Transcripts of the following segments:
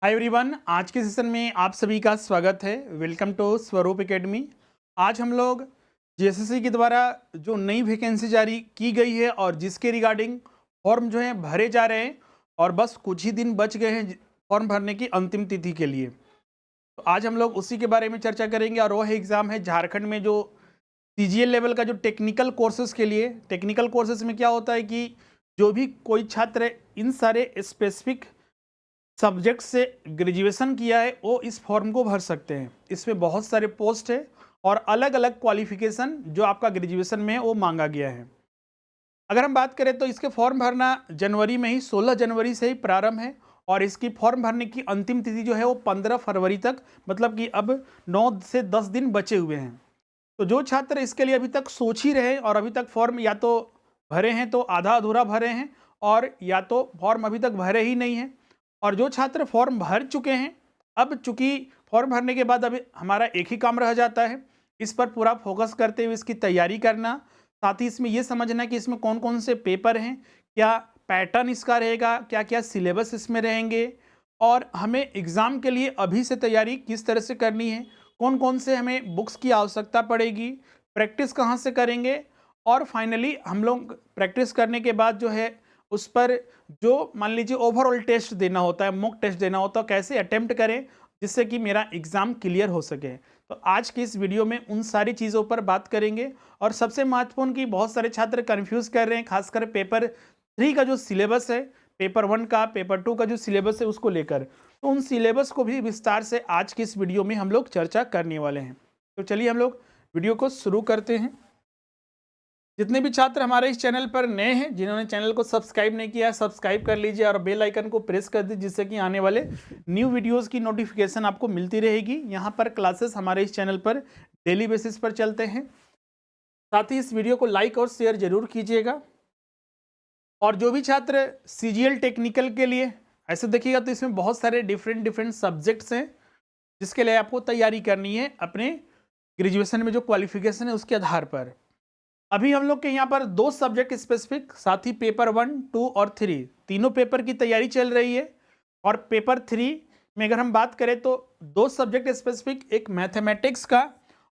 Hi everyone, आज के session में आप सभी का स्वागत है। वेलकम टू स्वरूप एकेडमी। आज हम लोग जीएसएससी के द्वारा जो नई वैकेंसी जारी की गई है और जिसके रिगार्डिंग फॉर्म जो है भरे जा रहे हैं और बस कुछ ही दिन बच गए हैं फॉर्म भरने की अंतिम तिथि के लिए। तो आज हम लोग उसी के बारे में चर्चा करेंगे और वह एग्ज़ाम है झारखंड में जो सीजीएल लेवल का जो टेक्निकल कोर्सेज के लिए। टेक्निकल कोर्सेज में क्या होता है कि जो भी कोई छात्र इन सारे स्पेसिफिक सब्जेक्ट से ग्रेजुएशन किया है वो इस फॉर्म को भर सकते हैं। इसमें बहुत सारे पोस्ट है और अलग अलग क्वालिफिकेशन जो आपका ग्रेजुएशन में है वो मांगा गया है। अगर हम बात करें तो इसके फॉर्म भरना जनवरी में ही 16 जनवरी से ही प्रारंभ है और इसकी फॉर्म भरने की अंतिम तिथि जो है वो 15 फरवरी तक, मतलब कि अब 9 से 10 दिन बचे हुए हैं। तो जो छात्र इसके लिए अभी तक सोच ही रहे और अभी तक फॉर्म या तो भरे हैं तो आधा अधूरा भरे हैं और या तो फॉर्म अभी तक भरे ही नहीं हैं, और जो छात्र फॉर्म भर चुके हैं, अब चूंकि फॉर्म भरने के बाद अभी हमारा एक ही काम रह जाता है, इस पर पूरा फोकस करते हुए इसकी तैयारी करना। साथ ही इसमें यह समझना कि इसमें कौन कौन से पेपर हैं, क्या पैटर्न इसका रहेगा, क्या क्या सिलेबस इसमें रहेंगे और हमें एग्ज़ाम के लिए अभी से तैयारी किस तरह से करनी है, कौन कौन से हमें बुक्स की आवश्यकता पड़ेगी, प्रैक्टिस कहाँ से करेंगे और फाइनली हम लोग प्रैक्टिस करने के बाद जो है उस पर जो मान लीजिए ओवरऑल टेस्ट देना होता है, मॉक टेस्ट देना होता है, कैसे अटेम्प्ट करें जिससे कि मेरा एग्ज़ाम क्लियर हो सके। तो आज की इस वीडियो में उन सारी चीज़ों पर बात करेंगे और सबसे महत्वपूर्ण कि बहुत सारे छात्र कंफ्यूज कर रहे हैं, खासकर पेपर 3 का जो सिलेबस है, पेपर 1 का, पेपर 2 का जो सिलेबस है उसको लेकर। तो उन सिलेबस को भी विस्तार से आज की इस वीडियो में हम लोग चर्चा करने वाले हैं। तो चलिए हम लोग वीडियो को शुरू करते हैं। जितने भी छात्र हमारे इस चैनल पर नए हैं, जिन्होंने चैनल को सब्सक्राइब नहीं किया है, सब्सक्राइब कर लीजिए और बेल आइकन को प्रेस कर दीजिए, जिससे कि आने वाले न्यू वीडियोस की नोटिफिकेशन आपको मिलती रहेगी। यहाँ पर क्लासेस हमारे इस चैनल पर डेली बेसिस पर चलते हैं। साथ ही इस वीडियो को लाइक और शेयर जरूर कीजिएगा। और जो भी छात्र सीजीएल टेक्निकल के लिए ऐसे देखिएगा तो इसमें बहुत सारे डिफरेंट सब्जेक्ट्स हैं जिसके लिए आपको तैयारी करनी है अपने ग्रेजुएशन में जो क्वालिफिकेशन है उसके आधार पर। अभी हम लोग के यहाँ पर 2 सब्जेक्ट स्पेसिफिक, साथ ही पेपर 1, 2 और 3 तीनों पेपर की तैयारी चल रही है। और पेपर 3 में अगर हम बात करें तो 2 सब्जेक्ट स्पेसिफिक, एक मैथमेटिक्स का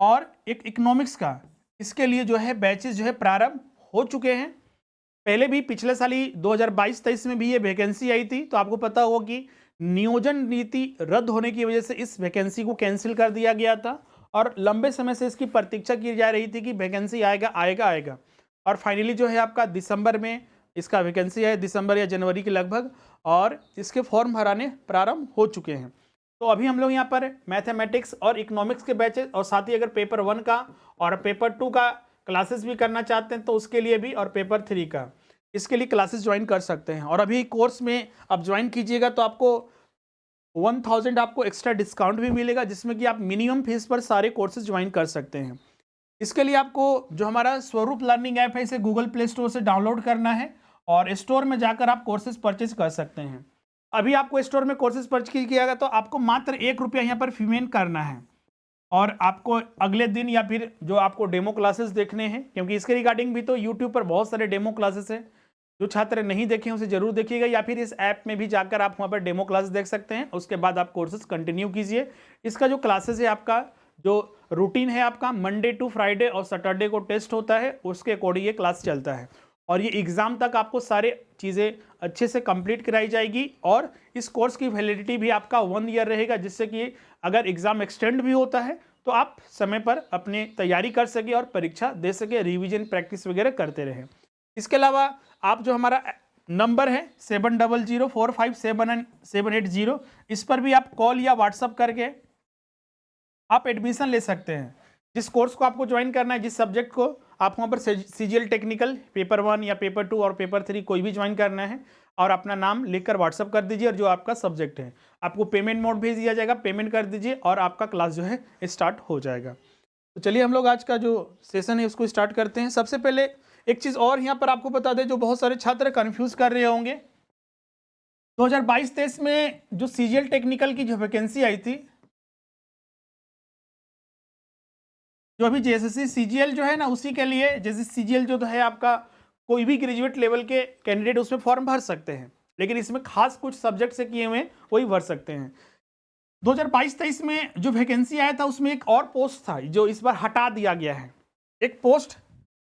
और एक इकोनॉमिक्स का, इसके लिए जो है बैचेस जो है प्रारंभ हो चुके हैं। पहले भी पिछले साल ही 2022-23 में भी ये वैकेंसी आई थी, तो आपको पता होगा कि नियोजन नीति रद्द होने की वजह से इस वैकेंसी को कैंसिल कर दिया गया था और लंबे समय से इसकी प्रतीक्षा की जा रही थी कि वैकेंसी आएगा। और फाइनली जो है आपका दिसंबर में इसका वैकेंसी है, दिसंबर या जनवरी के लगभग, और इसके फॉर्म भराने प्रारंभ हो चुके हैं। तो अभी हम लोग यहाँ पर मैथमेटिक्स और इकोनॉमिक्स के बैचेस और साथ ही अगर पेपर 1 का और पेपर 2 का क्लासेस भी करना चाहते हैं तो उसके लिए भी, और पेपर 3 का, इसके लिए क्लासेस ज्वाइन कर सकते हैं। और अभी कोर्स में आप ज्वाइन कीजिएगा तो आपको 1000 आपको एक्स्ट्रा डिस्काउंट भी मिलेगा, जिसमें कि आप मिनिमम फीस पर सारे कोर्सेज ज्वाइन कर सकते हैं। इसके लिए आपको जो हमारा स्वरूप लर्निंग ऐप है इसे गूगल प्ले स्टोर से डाउनलोड करना है और स्टोर में जाकर आप कोर्सेज परचेज कर सकते हैं। अभी आपको स्टोर में कोर्सेज परचेज किया गया तो आपको मात्र 1 रुपया यहाँ पर पेमेंट करना है और आपको अगले दिन या फिर जो आपको डेमो क्लासेस देखने हैं, क्योंकि इसके रिगार्डिंग भी तो यूट्यूब पर बहुत सारे डेमो क्लासेस हैं, जो छात्र नहीं देखे उसे जरूर देखिएगा, या फिर इस ऐप में भी जाकर आप वहाँ पर डेमो क्लासेस देख सकते हैं। उसके बाद आप कोर्सेज कंटिन्यू कीजिए। इसका जो क्लासेस है, आपका जो रूटीन है, आपका मंडे टू फ्राइडे और सैटरडे को टेस्ट होता है, उसके अकॉर्डिंग ये क्लास चलता है और ये एग्ज़ाम तक आपको सारे चीज़ें अच्छे से कंप्लीट कराई जाएगी। और इस कोर्स की वैलिडिटी भी आपका 1 ईयर रहेगा, जिससे कि अगर एग्ज़ाम एक्सटेंड भी होता है तो आप समय पर अपनी तैयारी कर सके और परीक्षा दे सके, रिवीजन प्रैक्टिस वगैरह करते रहें। इसके अलावा आप जो हमारा नंबर है 7004578780, इस पर भी आप कॉल या व्हाट्सअप करके आप एडमिशन ले सकते हैं। जिस कोर्स को आपको ज्वाइन करना है, जिस सब्जेक्ट को आप वहाँ पर सीजीएल टेक्निकल पेपर 1 या पेपर 2 और पेपर 3 कोई भी ज्वाइन करना है, और अपना नाम लिखकर व्हाट्सअप कर दीजिए और जो आपका सब्जेक्ट है आपको पेमेंट मोड भेज दिया जाएगा, पेमेंट कर दीजिए और आपका क्लास जो है स्टार्ट हो जाएगा। तो चलिए हम लोग आज का जो सेशन है उसको स्टार्ट करते हैं। सबसे पहले एक चीज़ और यहाँ पर आपको बता दें, जो बहुत सारे छात्र कन्फ्यूज कर रहे होंगे, 2022-23 में जो सीजीएल टेक्निकल की जो वैकेंसी आई थी, जो अभी जेएसएससी सीजीएल जो है ना, उसी के लिए जैसे सीजीएल जो है आपका कोई भी ग्रेजुएट लेवल के कैंडिडेट उसमें फॉर्म भर सकते हैं। लेकिन इसमें खास कुछ सब्जेक्ट से किए हुए वही भर सकते हैं। 2022-23 में जो वैकेंसी आया था उसमें एक और पोस्ट था जो इस बार हटा दिया गया है। एक पोस्ट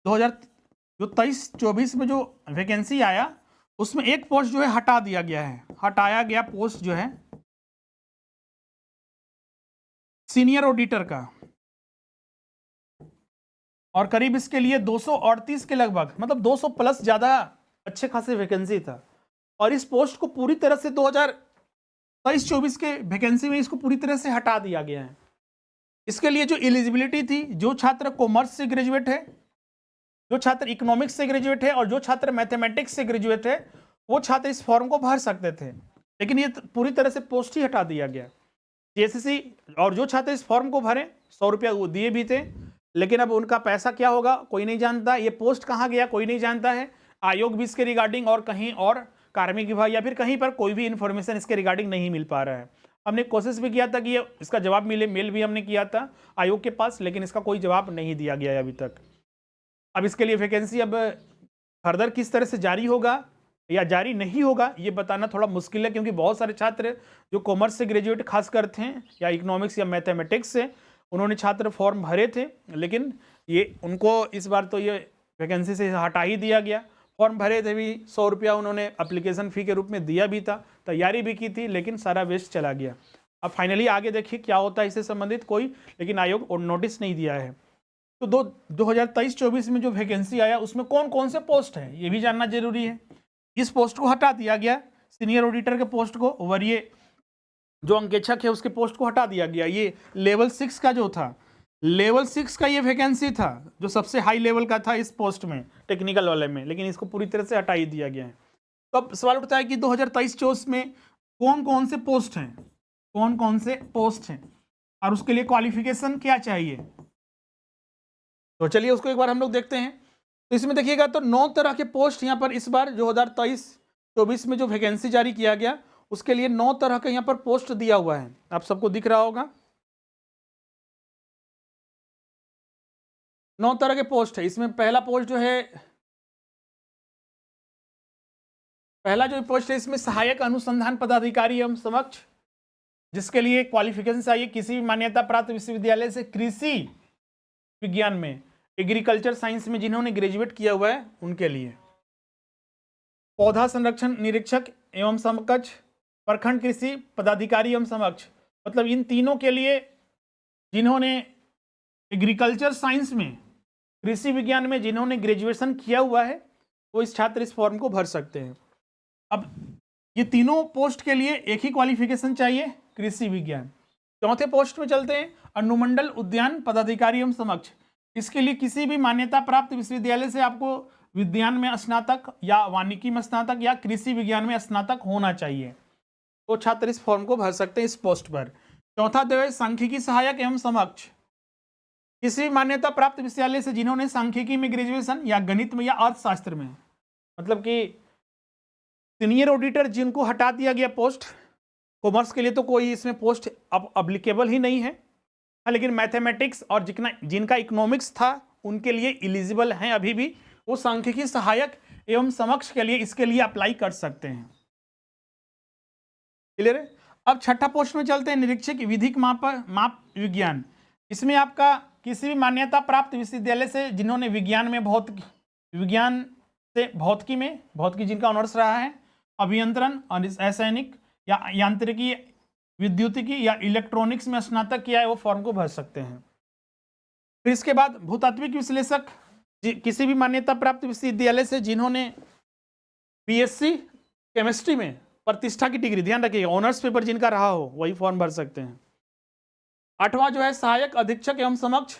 2023-24 में जो वैकेंसी आया उसमें एक पोस्ट जो है हटा दिया गया है। हटाया गया पोस्ट जो है सीनियर ऑडिटर का, और करीब इसके लिए 238 के लगभग, मतलब 200 प्लस ज़्यादा अच्छे खासे वैकेंसी था। और इस पोस्ट को पूरी तरह से 2023-24 के वैकेंसी में इसको पूरी तरह से हटा दिया गया है। इसके लिए जो एलिजिबिलिटी थी, जो छात्र कॉमर्स से ग्रेजुएट है, जो छात्र इकोनॉमिक्स से ग्रेजुएट है और जो छात्र मैथमेटिक्स से ग्रेजुएट है, वो छात्र इस फॉर्म को भर सकते थे। लेकिन ये पूरी तरह से पोस्ट ही हटा दिया गया। जेएसएससी और जो छात्र इस फॉर्म को भरे 100 रुपया वो दिए भी थे, लेकिन अब उनका पैसा क्या होगा कोई नहीं जानता। ये पोस्ट कहाँ गया कोई नहीं जानता है। आयोग भी इसके रिगार्डिंग और कहीं और कार्मिक विभाग या फिर कहीं पर कोई भी इन्फॉर्मेशन इसके रिगार्डिंग नहीं मिल पा रहा है। हमने कोशिश भी किया था कि ये इसका जवाब मिले, मेल भी हमने किया था आयोग के पास, लेकिन इसका कोई जवाब नहीं दिया गया है अभी तक। अब इसके लिए वैकेंसी अब फर्दर किस तरह से जारी होगा या जारी नहीं होगा ये बताना थोड़ा मुश्किल है, क्योंकि बहुत सारे छात्र जो कॉमर्स से ग्रेजुएट खास कर थे या इकोनॉमिक्स या मैथमेटिक्स से, उन्होंने छात्र फॉर्म भरे थे, लेकिन ये उनको इस बार तो ये वैकेंसी से हटा ही दिया गया। फॉर्म भरे थे भी, 100 रुपया उन्होंने एप्लीकेशन फ़ी के रूप में दिया भी था, तैयारी भी की थी, लेकिन सारा वेस्ट चला गया। अब फाइनली आगे देखिए क्या होता है इससे संबंधित कोई, लेकिन आयोग और नोटिस नहीं दिया है। तो 2023-24 में जो वैकेंसी आया उसमें कौन कौन से पोस्ट हैं ये भी जानना जरूरी है। इस पोस्ट को हटा दिया गया, सीनियर ऑडिटर के पोस्ट को, वरीय जो अंकेक्षक है उसके पोस्ट को हटा दिया गया। ये लेवल 6 का जो था, लेवल 6 का ये वैकेंसी था जो सबसे हाई लेवल का था इस पोस्ट में, टेक्निकल वाले में, लेकिन इसको पूरी तरह से हटा ही दिया गया है। तो अब सवाल उठता है कि 2023-24 में कौन कौन से पोस्ट हैं, कौन कौन से पोस्ट हैं और उसके लिए क्वालिफिकेशन क्या चाहिए। तो चलिए उसको एक बार हम लोग देखते हैं। तो इसमें देखिएगा तो 9 तरह के पोस्ट यहाँ पर इस बार 2023-24 में जो वैकेंसी जारी किया गया उसके लिए 9 तरह का यहाँ पर पोस्ट दिया हुआ है, आप सबको दिख रहा होगा। 9 तरह के पोस्ट है। इसमें पहला पोस्ट जो है, पहला जो पोस्ट है इसमें सहायक अनुसंधान पदाधिकारी एवं समक्ष, जिसके लिए क्वालिफिकेशन चाहिए किसी भी मान्यता प्राप्त विश्वविद्यालय से कृषि विज्ञान में, एग्रीकल्चर साइंस में जिन्होंने ग्रेजुएट किया हुआ है उनके लिए। पौधा संरक्षण निरीक्षक एवं समकक्ष, प्रखंड कृषि पदाधिकारी एवं समक्ष, मतलब इन तीनों के लिए जिन्होंने एग्रीकल्चर साइंस में, कृषि विज्ञान में जिन्होंने ग्रेजुएशन किया हुआ है वो इस छात्र इस फॉर्म को भर सकते हैं। अब ये तीनों पोस्ट के लिए एक ही क्वालिफिकेशन चाहिए, कृषि विज्ञान। चौथे पोस्ट में चलते हैं, अनुमंडल उद्यान पदाधिकारी एवं समक्ष। इसके लिए किसी भी मान्यता प्राप्त विश्वविद्यालय से आपको विज्ञान में स्नातक या वानिकी में स्नातक या कृषि विज्ञान में स्नातक होना चाहिए, तो छात्र इस फॉर्म को भर सकते हैं इस पोस्ट पर। चौथा जो है सांख्यिकी सहायक एवं समक्ष, किसी भी मान्यता प्राप्त विश्वविद्यालय से जिन्होंने सांख्यिकी में ग्रेजुएशन या गणित में या अर्थशास्त्र में, मतलब कि सीनियर ऑडिटर जिनको हटा दिया गया पोस्ट, कॉमर्स के लिए तो कोई इसमें पोस्ट अब अप्लीकेबल ही नहीं है, लेकिन मैथमेटिक्स और जिनका इकोनॉमिक्स था उनके लिए एलिजिबल हैं अभी भी, वो सांख्यिकी सहायक एवं समक्ष के लिए इसके लिए अप्लाई कर सकते हैं। क्लियर है। अब छठा पोस्ट में चलते हैं, निरीक्षक विधिक माप विज्ञान। इसमें आपका किसी भी मान्यता प्राप्त विश्वविद्यालय से जिन्होंने विज्ञान में विज्ञान से भौतिकी जिनका ऑनर्स रहा है, अभियंत्रण और रासायनिक या यांत्रिकी, विद्युतिकी या इलेक्ट्रॉनिक्स में स्नातक किया है, वो फॉर्म को भर सकते हैं। फिर इसके बाद भूतात्विक विश्लेषक, किसी भी मान्यता प्राप्त विश्वविद्यालय से जिन्होंने बीएससी केमिस्ट्री में प्रतिष्ठा की डिग्री, ध्यान रखिएगा ऑनर्स पेपर जिनका रहा हो वही फॉर्म भर सकते हैं। आठवां जो है सहायक अधीक्षक एवं समक्ष,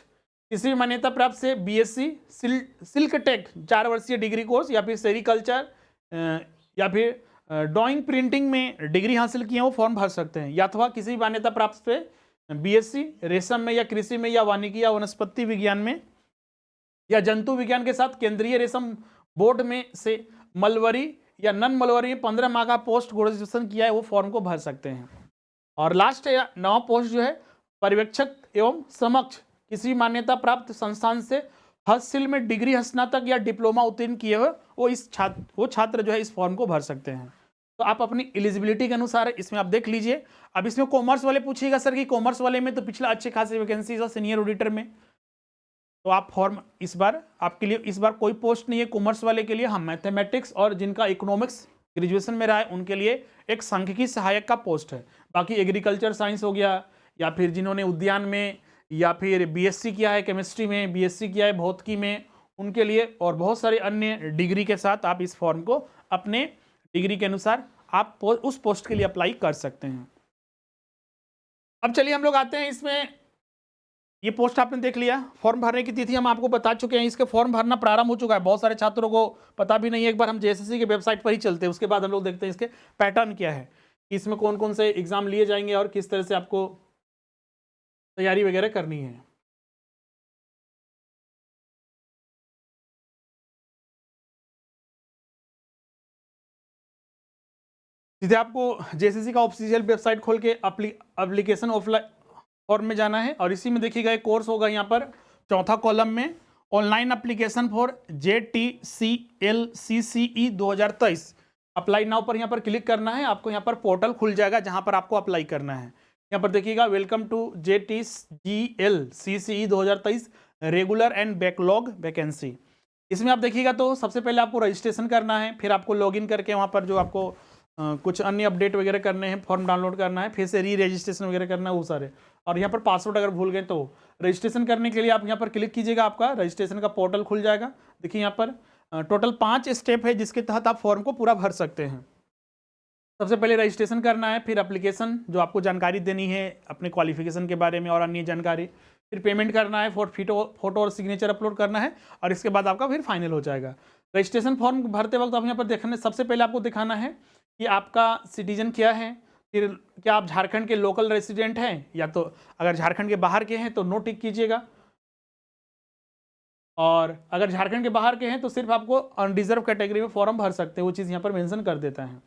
किसी भी मान्यता प्राप्त से बीएससी सिल्क टेक 4 वर्षीय डिग्री कोर्स या फिर सेरिकल्चर या फिर ड्राइंग प्रिंटिंग में डिग्री हासिल किए वो फॉर्म भर सकते हैं। या अथवा किसी भी मान्यता प्राप्त से बीएससी रेशम में या कृषि में या वानिकी या वनस्पति विज्ञान में या जंतु विज्ञान के साथ केंद्रीय रेशम बोर्ड में से मलवरी या नन मलवरी में 15 माह का पोस्ट ग्रेजुएशन किया है वो फॉर्म को भर सकते हैं। और लास्ट या 9 पोस्ट जो है पर्यवेक्षक एवं समक्ष, किसी भी मान्यता प्राप्त संस्थान से हस्तशिल्प में डिग्री स्नातक या डिप्लोमा उत्तीर्ण किए हुए वो छात्र जो है इस फॉर्म को भर सकते हैं। तो आप अपनी एलिजिबिलिटी के अनुसार इसमें आप देख लीजिए। अब इसमें कॉमर्स वाले पूछिएगा सर कि कॉमर्स वाले में तो पिछला अच्छे खासी वैकेंसी है सीनियर ऑडिटर में, तो आप फॉर्म इस बार आपके लिए इस बार कोई पोस्ट नहीं है कॉमर्स वाले के लिए। हम मैथमेटिक्स और जिनका इकोनॉमिक्स ग्रेजुएशन में रहा है उनके लिए एक सांख्यिकी सहायक का पोस्ट है। बाकी एग्रीकल्चर साइंस हो गया, या फिर जिन्होंने उद्यान में या फिर बीएससी किया है केमिस्ट्री में, बीएससी किया है भौतिकी में, उनके लिए और बहुत सारे अन्य डिग्री के साथ आप इस फॉर्म को अपने डिग्री के अनुसार आप उस पोस्ट के लिए अप्लाई कर सकते हैं। अब चलिए हम लोग आते हैं इसमें, ये पोस्ट आपने देख लिया। फॉर्म भरने की तिथि हम आपको बता चुके हैं, इसके फॉर्म भरना प्रारंभ हो चुका है। बहुत सारे छात्रों को पता भी नहीं है, एक बार हम जेएसएससी के वेबसाइट पर ही चलते हैं, उसके बाद हम लोग देखते हैं इसके पैटर्न क्या है, इसमें कौन कौन से एग्जाम लिए जाएंगे और किस तरह से आपको तैयारी वगैरह करनी है। सीधे आपको जेएसएससी का ऑफिशियल वेबसाइट खोल के एप्लीकेशन ऑफलाइन फॉर्म में जाना है, और इसी में देखिएगा एक कोर्स होगा यहाँ पर चौथा कॉलम में, online application for JTCLCCE 2023। Apply now पर यहाँ पर क्लिक करना है, आपको यहाँ पर पोर्टल खुल जाएगा जहाँ पर आपको अप्लाई करना है। यहाँ पर देखिएगा welcome to JTCLCCE 2023 regular and backlog vacancy. इसमें आप देखिएगा तो सबसे पहले आपको रजिस्ट्रेशन करना है, फिर आपको लॉगिन करके वहाँ पर जो आपको कुछ अन्य अपडेट वगैरह करने हैं, फॉर्म डाउनलोड करना है, फिर से री रजिस्ट्रेशन वगैरह करना है वो सारे, और यहाँ पर पासवर्ड अगर भूल गए तो रजिस्ट्रेशन करने के लिए आप यहाँ पर क्लिक कीजिएगा, आपका रजिस्ट्रेशन का पोर्टल खुल जाएगा। देखिए यहाँ पर टोटल 5 स्टेप है जिसके तहत आप फॉर्म को पूरा भर सकते हैं। सबसे पहले रजिस्ट्रेशन करना है, फिर एप्लीकेशन जो आपको जानकारी देनी है अपने क्वालिफिकेशन के बारे में और अन्य जानकारी, फिर पेमेंट करना है, फोटो और सिग्नेचर अपलोड करना है, और इसके बाद आपका फिर फाइनल हो जाएगा। रजिस्ट्रेशन फॉर्म भरते वक्त आप यहाँ पर देखने सबसे पहले आपको दिखाना है कि आपका सिटीजन क्या है, फिर क्या आप झारखंड के लोकल रेसिडेंट हैं, या तो अगर झारखंड के बाहर के हैं तो नो टिक कीजिएगा, और अगर झारखंड के बाहर के हैं तो सिर्फ आपको अनडिजर्व कैटेगरी में फॉर्म भर सकते हैं, वो चीज़ यहाँ पर मेंशन कर देता है।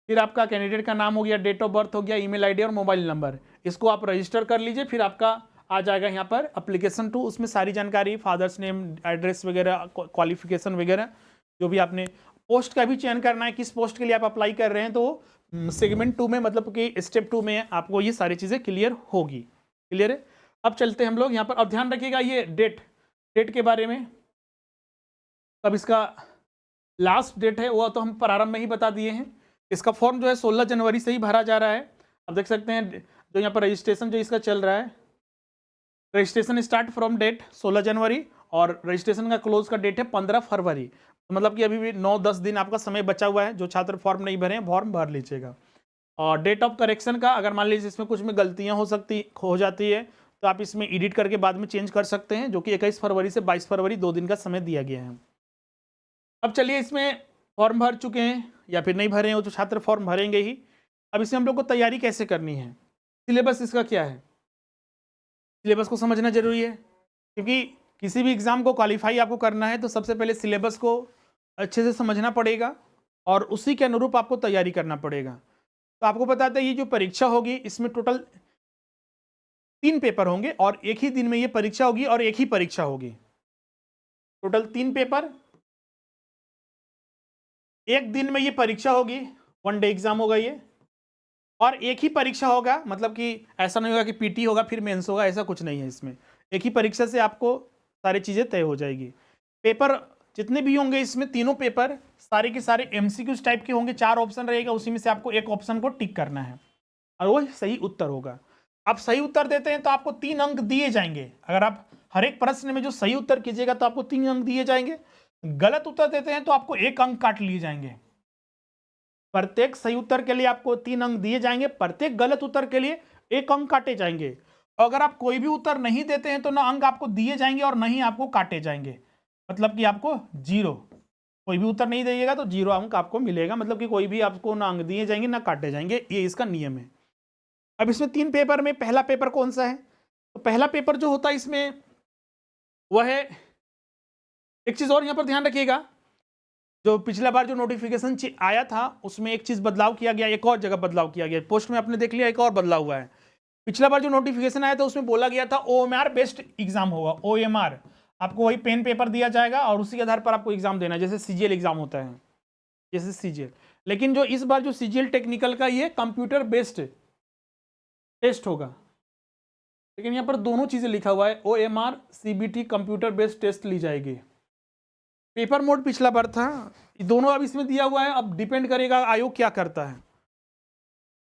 फिर आपका कैंडिडेट का नाम हो गया, डेट ऑफ बर्थ हो गया, ईमेल आईडी और मोबाइल नंबर, इसको आप रजिस्टर कर लीजिए। फिर आपका आ जाएगा यहाँ पर एप्लीकेशन 2, उसमें सारी जानकारी, फादर्स नेम, एड्रेस वगैरह, क्वालिफिकेशन वगैरह, जो भी आपने पोस्ट का भी चयन करना है, किस पोस्ट के लिए आप अप्लाई कर रहे हैं, तो सेगमेंट 2 में मतलब कि स्टेप 2 में आपको ये सारी चीज़ें क्लियर होगी। क्लियर है। अब चलते हैं हम लोग यहाँ पर, अब ध्यान रखिएगा ये डेट के बारे में, अब इसका लास्ट डेट है वो तो हम प्रारंभ में ही बता दिए हैं। इसका फॉर्म जो है 16 जनवरी से ही भरा जा रहा है। अब देख सकते हैं जो यहाँ पर रजिस्ट्रेशन जो इसका चल रहा है, रजिस्ट्रेशन स्टार्ट फ्रॉम डेट 16 जनवरी और रजिस्ट्रेशन का क्लोज का डेट है 15 फरवरी। तो मतलब कि अभी भी 9-10 दिन आपका समय बचा हुआ है। जो छात्र फॉर्म नहीं भरे हैं फॉर्म भर लीजिएगा। और डेट ऑफ करेक्शन का, अगर मान लीजिए इसमें कुछ में गलतियाँ हो जाती है तो आप इसमें एडिट करके बाद में चेंज कर सकते हैं, जो कि 21 फरवरी से 22 फरवरी 2 दिन का समय दिया गया है। अब चलिए इसमें फॉर्म भर चुके हैं या फिर नहीं भरे हैं तो छात्र फॉर्म भरेंगे ही। अब इसमें हम लोग को तैयारी कैसे करनी है, सिलेबस इसका क्या है, सिलेबस को समझना जरूरी है, क्योंकि किसी भी एग्ज़ाम को क्वालिफाई आपको करना है तो सबसे पहले सिलेबस को अच्छे से समझना पड़ेगा और उसी के अनुरूप आपको तैयारी करना पड़ेगा। तो आपको बताते हैं ये जो परीक्षा होगी इसमें टोटल 3 पेपर होंगे और एक ही दिन में ये परीक्षा होगी और एक ही परीक्षा होगी। टोटल 3 पेपर, एक दिन में ये परीक्षा होगी, 1 डे एग्जाम होगा ये, और एक ही परीक्षा होगा। मतलब कि ऐसा नहीं होगा कि पीटी होगा फिर मेंस होगा, ऐसा कुछ नहीं है। इसमें एक ही परीक्षा से आपको सारी चीज़ें तय हो जाएगी। पेपर जितने भी होंगे इसमें तीनों पेपर सारे के सारे एमसीक्यूज टाइप के होंगे। 4 ऑप्शन रहेगा, उसी में से आपको एक ऑप्शन को टिक करना है और वो सही उत्तर होगा। आप सही उत्तर देते हैं तो आपको 3 अंक दिए जाएंगे। अगर आप हर एक प्रश्न में जो सही उत्तर कीजिएगा तो आपको 3 अंक दिए जाएंगे। गलत उत्तर देते हैं तो आपको 1 अंक काट लिए जाएंगे। प्रत्येक सही उत्तर के लिए आपको 3 अंक दिए जाएंगे, प्रत्येक गलत उत्तर के लिए 1 अंक काटे जाएंगे। अगर आप कोई भी उत्तर नहीं देते हैं तो ना अंक आपको दिए जाएंगे और ना ही आपको काटे जाएंगे। मतलब कि आपको 0, कोई भी उत्तर नहीं दीजिएगा तो 0 अंक आपको मिलेगा। मतलब कि कोई भी आपको ना अंक दिए जाएंगे ना काटे जाएंगे, ये इसका नियम है। अब इसमें 3 पेपर में पहला पेपर कौन सा है, तो पहला पेपर जो होता है इसमें वह है, एक चीज़ और यहाँ पर ध्यान रखिएगा, जो पिछला बार जो नोटिफिकेशन आया था उसमें एक चीज़ बदलाव किया गया, एक और जगह बदलाव किया गया। पोस्ट में आपने देख लिया एक और बदलाव हुआ है। पिछला बार जो नोटिफिकेशन आया था उसमें बोला गया था OMR बेस्ड एग्जाम होगा। OMR आपको वही पेन पेपर दिया जाएगा और उसी के आधार पर आपको एग्जाम देना है, जैसे CGL एग्जाम होता है, जैसे CGL। लेकिन जो इस बार जो सीजीएल टेक्निकल का ये कंप्यूटर बेस्ड टेस्ट होगा। लेकिन यहाँ पर दोनों चीज़ें लिखा हुआ है, OMR CBT computer based test ली जाएगी। पेपर मोड पिछला बार था, दोनों अब इसमें दिया हुआ है। अब डिपेंड करेगा आयोग क्या करता है,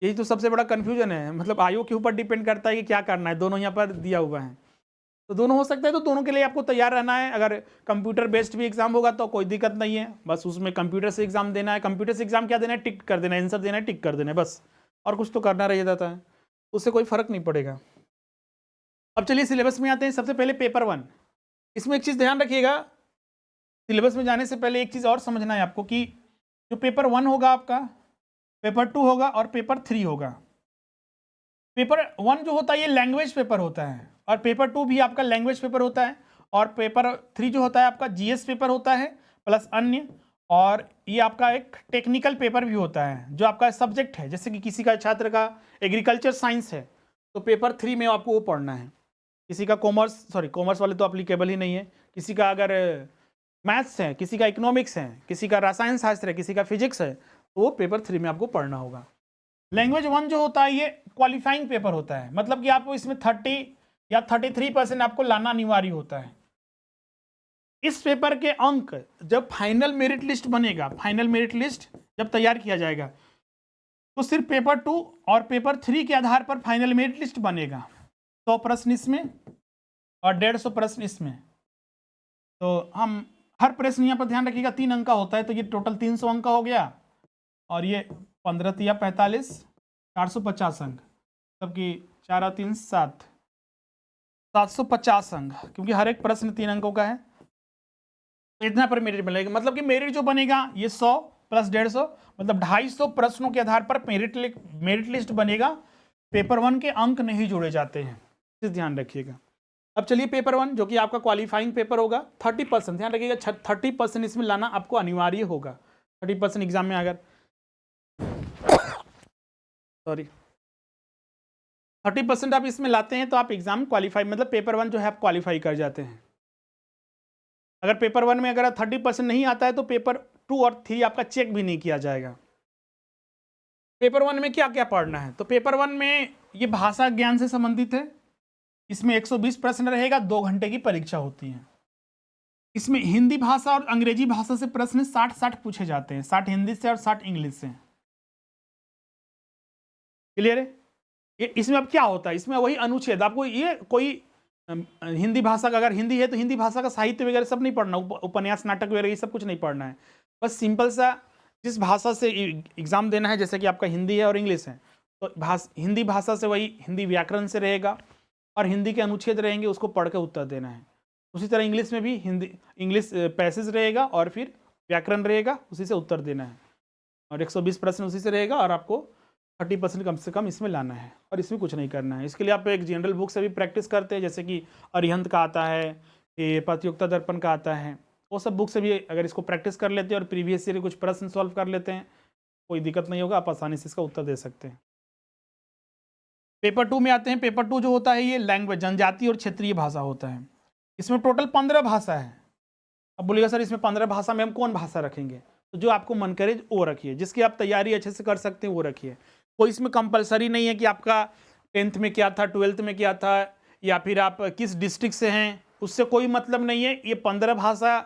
यही तो सबसे बड़ा कन्फ्यूजन है। मतलब आयोग के ऊपर डिपेंड करता है कि क्या करना है। दोनों यहाँ पर दिया हुआ है, तो दोनों हो सकता है, तो दोनों के लिए आपको तैयार रहना है। अगर कंप्यूटर बेस्ड भी एग्जाम होगा तो कोई दिक्कत नहीं है, बस उसमें कंप्यूटर से एग्जाम देना है। कंप्यूटर से एग्जाम क्या देना है, टिक कर देना है, आंसर देना है, टिक कर देना है, बस। और कुछ तो करना रह जाता है, उससे कोई फर्क नहीं पड़ेगा। अब चलिए सिलेबस में आते हैं। सबसे पहले पेपर 1। इसमें एक चीज़ ध्यान रखिएगा, सिलेबस में जाने से पहले एक चीज़ और समझना है आपको कि जो पेपर 1 होगा आपका, पेपर 2 होगा और पेपर 3 होगा। पेपर 1 जो होता है ये लैंग्वेज पेपर होता है, और पेपर 2 भी आपका लैंग्वेज पेपर होता है, और पेपर 3 जो होता है आपका GS पेपर होता है प्लस अन्य, और ये आपका एक टेक्निकल पेपर भी होता है जो आपका सब्जेक्ट है। जैसे कि किसी का छात्र का एग्रीकल्चर साइंस है तो पेपर 3 में आपको वो पढ़ना है। किसी का कॉमर्स वाले तो अप्लीकेबल ही नहीं है। किसी का अगर मैथ्स है, किसी का इकोनॉमिक्स है, किसी का रसायन शास्त्र है, किसी का फिजिक्स है, तो वो पेपर 3 में आपको पढ़ना होगा। लैंग्वेज 1 जो होता है ये क्वालिफाइंग पेपर होता है, मतलब कि आपको इसमें 30 या 33% आपको लाना अनिवार्य होता है। इस पेपर के अंक जब फाइनल मेरिट लिस्ट बनेगा, फाइनल मेरिट लिस्ट जब तैयार किया जाएगा, तो सिर्फ पेपर 2 और पेपर 3 के आधार पर फाइनल मेरिट लिस्ट बनेगा। 100 प्रश्न इसमें और 150 प्रश्न इसमें। तो हम हर प्रश्न यहाँ पर ध्यान रखिएगा 3 अंक का होता है, तो ये टोटल 300 अंक का हो गया, और ये 15 या 45 450 अंक, सबकी 4 और 3 7 750 अंक, क्योंकि हर एक प्रश्न 3 अंकों का है। तो इतना पर मेरिट मिलेगा, मतलब कि मेरिट जो बनेगा ये 100 प्लस 150, मतलब 250 प्रश्नों के आधार पर मेरिट लिस्ट बनेगा। पेपर 1 के अंक नहीं जोड़े जाते हैं, इस ध्यान रखिएगा। अब चलिए पेपर 1 जो कि आपका क्वालिफाइंग पेपर होगा, 30% ध्यान रखिएगा, 30% इसमें लाना आपको अनिवार्य होगा। 30% एग्जाम में अगर 30% आप इसमें लाते हैं तो आप एग्जाम क्वालिफाई, मतलब पेपर 1 जो है आप क्वालिफाई कर जाते हैं। अगर पेपर 1 में अगर 30% नहीं आता है तो पेपर 2 और 3 आपका चेक भी नहीं किया जाएगा। पेपर 1 में क्या क्या पढ़ना है, तो पेपर 1 में ये भाषा ज्ञान से संबंधित है। इसमें 120 प्रश्न रहेगा, 2 घंटे की परीक्षा होती है। इसमें हिंदी भाषा और अंग्रेजी भाषा से प्रश्न 60-60 पूछे जाते हैं, 60 हिंदी से और 60 इंग्लिश से। क्लियर है? ये इसमें अब क्या होता है, इसमें वही अनुच्छेद, आपको ये कोई हिंदी भाषा का, अगर हिंदी है तो हिंदी भाषा का साहित्य वगैरह सब नहीं पढ़ना, उपन्यास नाटक वगैरह ये सब कुछ नहीं पढ़ना है। बस सिंपल सा जिस भाषा से एग्जाम देना है, जैसे कि आपका हिंदी है और इंग्लिश है, तो हिंदी भाषा से वही हिंदी व्याकरण से रहेगा, और हिंदी के अनुच्छेद रहेंगे, उसको पढ़ के उत्तर देना है। उसी तरह इंग्लिश में भी इंग्लिश पैसेज रहेगा और फिर व्याकरण रहेगा, उसी से उत्तर देना है, और 120 प्रश्न उसी से रहेगा, और आपको 30% कम से कम इसमें लाना है, और इसमें कुछ नहीं करना है। इसके लिए आप एक जनरल बुक से भी प्रैक्टिस करते हैं, जैसे कि अरिहंत का आता है, ये प्रतियोगिता दर्पण का आता है, वो सब बुक से भी अगर इसको प्रैक्टिस कर लेते हैं और प्रीवियस ईयर कुछ प्रश्न सॉल्व कर लेते हैं, कोई दिक्कत नहीं होगा, आप आसानी से इसका उत्तर दे सकते हैं। पेपर 2 में आते हैं। पेपर 2 जो होता है ये लैंग्वेज, जनजातीय और क्षेत्रीय भाषा होता है। इसमें टोटल 15 भाषा है। अब बोलिएगा सर इसमें 15 भाषा में हम कौन भाषा रखेंगे, तो जो आपको मन करे वो रखिए, जिसकी आप तैयारी अच्छे से कर सकते हैं वो रखिए। कोई इसमें कंपलसरी नहीं है कि आपका 10th में क्या था, 12th में क्या था, या फिर आप किस डिस्ट्रिक्ट से हैं, उससे कोई मतलब नहीं है। ये 15 भाषा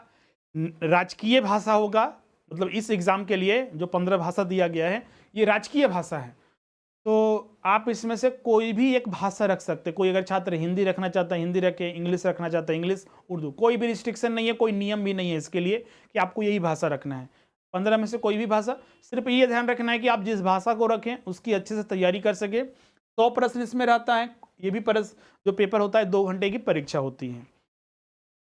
राजकीय भाषा होगा, मतलब इस एग्ज़ाम के लिए जो 15 भाषा दिया गया है ये राजकीय भाषा है। तो आप इसमें से कोई भी एक भाषा रख सकते हैं। कोई अगर छात्र हिंदी रखना चाहता है हिंदी रखे, इंग्लिश रखना चाहता है इंग्लिश, उर्दू, कोई भी रिस्ट्रिक्शन नहीं है, कोई नियम भी नहीं है इसके लिए कि आपको यही भाषा रखना है। 15 में से कोई भी भाषा, सिर्फ ये ध्यान रखना है कि आप जिस भाषा को रखें उसकी अच्छे से तैयारी कर सके। 100 प्रश्न इसमें रहता है। ये भी जो पेपर होता है 2 घंटे की परीक्षा होती है।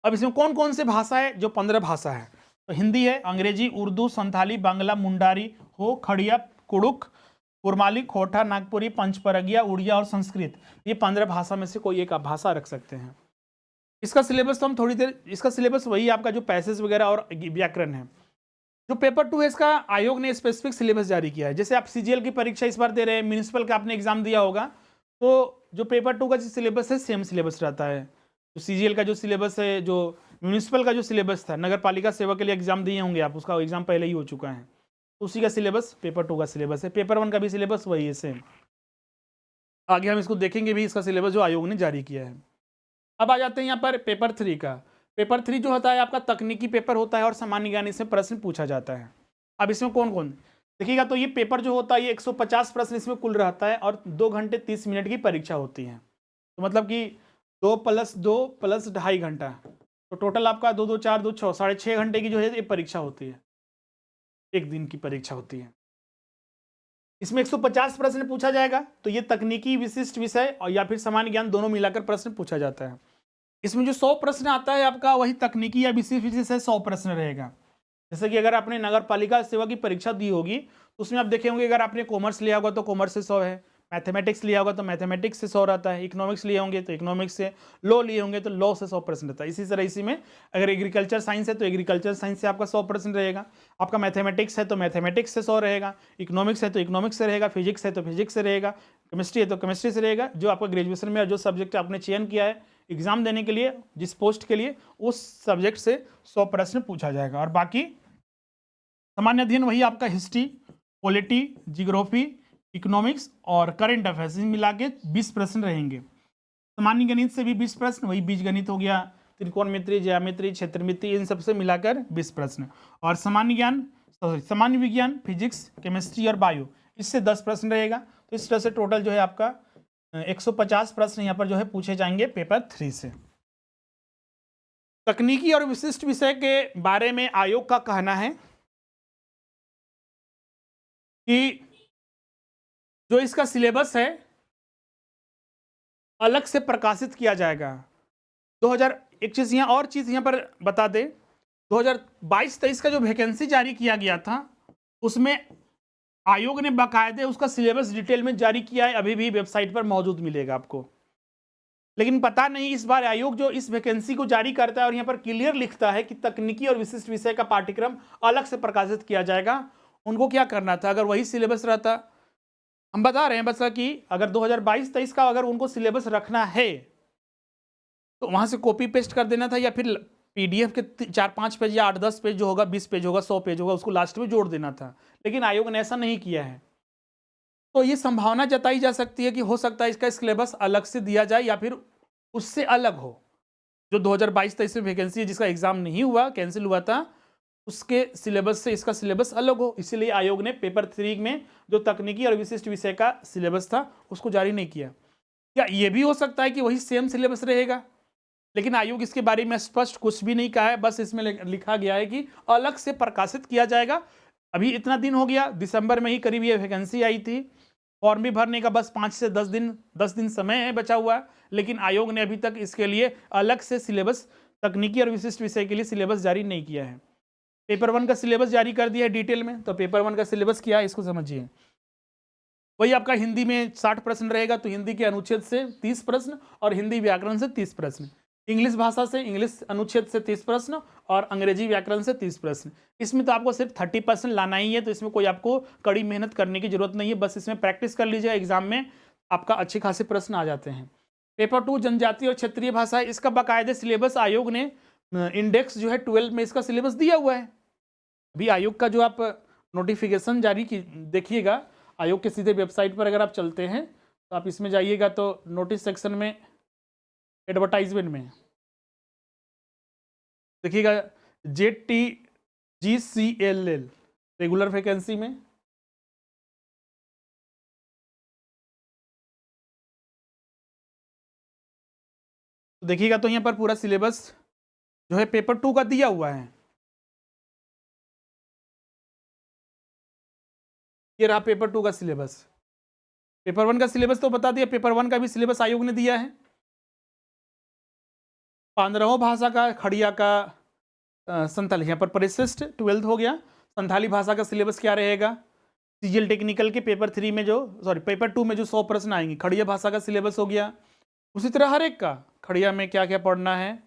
अब इसमें कौन कौन से भाषा है, जो 15 भाषा है, तो हिंदी है, अंग्रेजी, उर्दू, संथाली, बांग्ला, मुंडारी, हो, खड़िया, कुड़ुक, कुरमाली, खोटा, नागपुरी, पंचपरगिया, उड़िया और संस्कृत। ये 15 भाषा में से कोई एक आप भाषा रख सकते हैं। इसका सिलेबस तो हम थोड़ी देर, इसका सिलेबस वही आपका जो पैसेज वगैरह और व्याकरण है। जो पेपर 2 है इसका आयोग ने स्पेसिफिक सिलेबस जारी किया है। जैसे आप सीजीएल की परीक्षा इस बार दे रहे हैं, म्यूनिसिपल का आपने एग्जाम दिया होगा, तो जो पेपर 2 का जो सिलेबस है सेम सिलेबस रहता है। तो सीजीएल का जो सिलेबस है, जो म्यूनिसिपल का जो सिलेबस था, नगर पालिका सेवा के लिए एग्जाम दिए होंगे आप, उसका एग्जाम पहले ही हो चुका है। उसी का सिलेबस पेपर 2 का सिलेबस है। पेपर 1 का भी सिलेबस वही है सेम। आगे हम इसको देखेंगे भी, इसका सिलेबस जो आयोग ने जारी किया है। अब आ जाते हैं यहाँ पर पेपर 3 का। पेपर 3 जो होता है आपका तकनीकी पेपर होता है और सामान्य ज्ञान इसमें प्रश्न पूछा जाता है। अब इसमें कौन कौन देखिएगा, तो ये पेपर जो होता है ये 150 प्रश्न इसमें कुल रहता है और 2 घंटे 30 मिनट की परीक्षा होती है। तो मतलब कि 2 + 2 + 2.5 घंटा, तो टोटल आपका 2 2 4 2 6 6.5 घंटे की जो है ये परीक्षा होती है, एक दिन की परीक्षा होती है। इसमें 150 प्रश्न पूछा जाएगा। तो ये तकनीकी विशिष्ट विषय और या फिर सामान्य ज्ञान दोनों मिलाकर प्रश्न पूछा जाता है। इसमें जो 100 प्रश्न आता है आपका, वही तकनीकी या विशिष्ट विषय से 100 प्रश्न रहेगा। जैसे कि अगर आपने नगर पालिका सेवा की परीक्षा दी होगी तो उसमें आप देखे होंगे, अगर आपने कॉमर्स लिया होगा तो कॉमर्स से 100 है, मैथमेटिक्स लिया होगा तो मैथमेटिक्स से 100 रहता है, इकोनॉमिक्स लिए होंगे तो इकोनॉमिक्स से, लॉ लिए होंगे तो लॉ से 100 प्रश्न रहता है। इसी तरह इसी में अगर एग्रीकल्चर साइंस है तो एग्रीकल्चर साइंस से आपका 100 प्रश्न रहेगा। आपका मैथमेटिक्स है तो मैथमेटिक्स से 100 रहेगा, इकोनॉमिक्स है तो इकोनॉमिक्स से रहेगा, फिजिक्स है तो फिजिक्स से रहेगा, केमिस्ट्री है तो केमिस्ट्री से रहेगा। जो आपका ग्रेजुएशन में जो सब्जेक्ट आपने चयन किया है एग्जाम देने के लिए, जिस पोस्ट के लिए, उस सब्जेक्ट से 100 प्रश्न पूछा जाएगा। और बाकी सामान्य अध्ययन वही आपका हिस्ट्री, पॉलिटी, जियोग्राफी, इकोनॉमिक्स और करंट अफेयर्स मिला के 20 प्रश्न रहेंगे। सामान्य गणित से भी 20 प्रश्न, वही बीजगणित हो गया, त्रिकोणमिति, ज्यामिति, क्षेत्रमिति, इन सबसे मिलाकर 20 प्रश्न। और सामान्य ज्ञान, सामान्य विज्ञान, फिजिक्स, केमिस्ट्री और बायो, इससे 10 प्रश्न रहेगा। तो इस तरह से टोटल जो है आपका 150 प्रश्न यहाँ पर जो है पूछे जाएंगे पेपर 3 से। तकनीकी और विशिष्ट विषय के बारे में आयोग का कहना है कि जो इसका सिलेबस है अलग से प्रकाशित किया जाएगा। 2000 एक चीज यहाँ और चीज यहाँ पर बता दे, 2022-23 का जो वैकेंसी जारी किया गया था उसमें आयोग ने बाकायदे उसका सिलेबस डिटेल में जारी किया है, अभी भी वेबसाइट पर मौजूद मिलेगा आपको। लेकिन पता नहीं इस बार आयोग जो इस वैकेंसी को जारी करता है और यहाँ पर क्लियर लिखता है कि तकनीकी और विशिष्ट विषय का पाठ्यक्रम अलग से प्रकाशित किया जाएगा, उनको क्या करना था? अगर वही सिलेबस रहता, हम बता रहे हैं बस कि अगर 2022-23 का अगर उनको सिलेबस रखना है तो वहां से कॉपी पेस्ट कर देना था, या फिर पीडीएफ के 4-5 पेज या 8-10 पेज जो होगा, 20 पेज होगा, 100 पेज होगा, उसको लास्ट में जोड़ देना था। लेकिन आयोग ने ऐसा नहीं किया है। तो ये संभावना जताई जा सकती है कि हो सकता है इसका सिलेबस अलग से दिया जाए या फिर उससे अलग हो। जो 2022-23 में वैकेंसी है जिसका एग्जाम नहीं हुआ, कैंसिल हुआ था, उसके सिलेबस से इसका सिलेबस अलग हो, इसीलिए आयोग ने पेपर 3 में जो तकनीकी और विशिष्ट विषय का सिलेबस था उसको जारी नहीं किया। या ये भी हो सकता है कि वही सेम सिलेबस रहेगा, लेकिन आयोग इसके बारे में स्पष्ट कुछ भी नहीं कहा है, बस इसमें लिखा गया है कि अलग से प्रकाशित किया जाएगा। अभी इतना दिन हो गया, दिसंबर में ही करीब ये वैकेंसी आई थी, फॉर्म भी भरने का बस 5 से 10 दिन समय है बचा हुआ, लेकिन आयोग ने अभी तक इसके लिए अलग से सिलेबस तकनीकी और विशिष्ट विषय के लिए सिलेबस जारी नहीं किया है। पेपर 1 का सिलेबस जारी कर दिया है डिटेल में। तो पेपर 1 का सिलेबस क्या है इसको समझिए। वही आपका हिंदी में 60 प्रश्न रहेगा, तो हिंदी के अनुच्छेद से 30 प्रश्न और हिंदी व्याकरण से 30 प्रश्न, इंग्लिश भाषा से इंग्लिश अनुच्छेद से 30 प्रश्न और अंग्रेजी व्याकरण से 30 प्रश्न। इसमें तो आपको सिर्फ 30% लाना ही है, तो इसमें कोई आपको कड़ी मेहनत करने की जरूरत नहीं है, बस इसमें प्रैक्टिस कर लीजिए, एग्जाम में आपका अच्छे खासे प्रश्न आ जाते हैं। पेपर 2 जनजातीय और क्षेत्रीय भाषा, इसका बाकायदे सिलेबस आयोग ने इंडेक्स जो है 12 में इसका सिलेबस दिया हुआ है। अभी आयोग का जो आप नोटिफिकेशन जारी की देखिएगा, आयोग के सीधे वेबसाइट पर अगर आप चलते हैं तो आप इसमें जाइएगा तो नोटिस सेक्शन में एडवर्टाइजमेंट में देखिएगा JTGCLL रेगुलर वैकेंसी में तो देखिएगा, तो यहाँ पर पूरा सिलेबस जो है पेपर 2 का दिया हुआ है। ये रहा पेपर 2 का सिलेबस। पेपर 1 का सिलेबस तो बता दिया, पेपर 1 का भी सिलेबस आयोग ने दिया है। 15 भाषा का खड़िया का संथाली, यहाँ पर परिशिष्ट 12th हो गया। संथाली भाषा का सिलेबस क्या रहेगा? सीजीएल टेक्निकल के पेपर 3 में पेपर 2 में जो 100 प्रश्न आएंगे, खड़िया भाषा का सिलेबस हो गया। उसी तरह हर एक का खड़िया में क्या क्या पढ़ना है,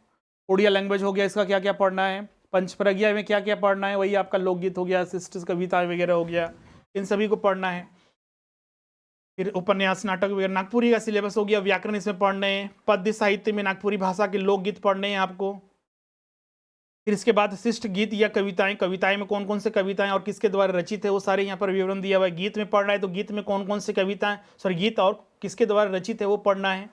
उड़िया लैंग्वेज हो गया, इसका क्या क्या पढ़ना है, पंचप्रज्ञा में क्या क्या पढ़ना है, वही आपका लोकगीत हो गया, शिष्ट कविता वगैरह हो गया, इन सभी को पढ़ना है। फिर उपन्यास, नाटक वगैरह, नागपुरी का सिलेबस हो गया, व्याकरण इसमें पढ़ने हैं, पद्य साहित्य में नागपुरी भाषा के लोकगीत पढ़ने हैं आपको। फिर इसके बाद शिष्ट गीत या कविताएं, कविताएं में कौन कौन से कविताएं और किसके द्वारा रचित है वो सारे यहाँ पर विवरण दिया हुआ है। गीत में पढ़ना है तो गीत में कौन कौन से कविताएं, सॉरी गीत और किसके द्वारा रचित है वो पढ़ना है।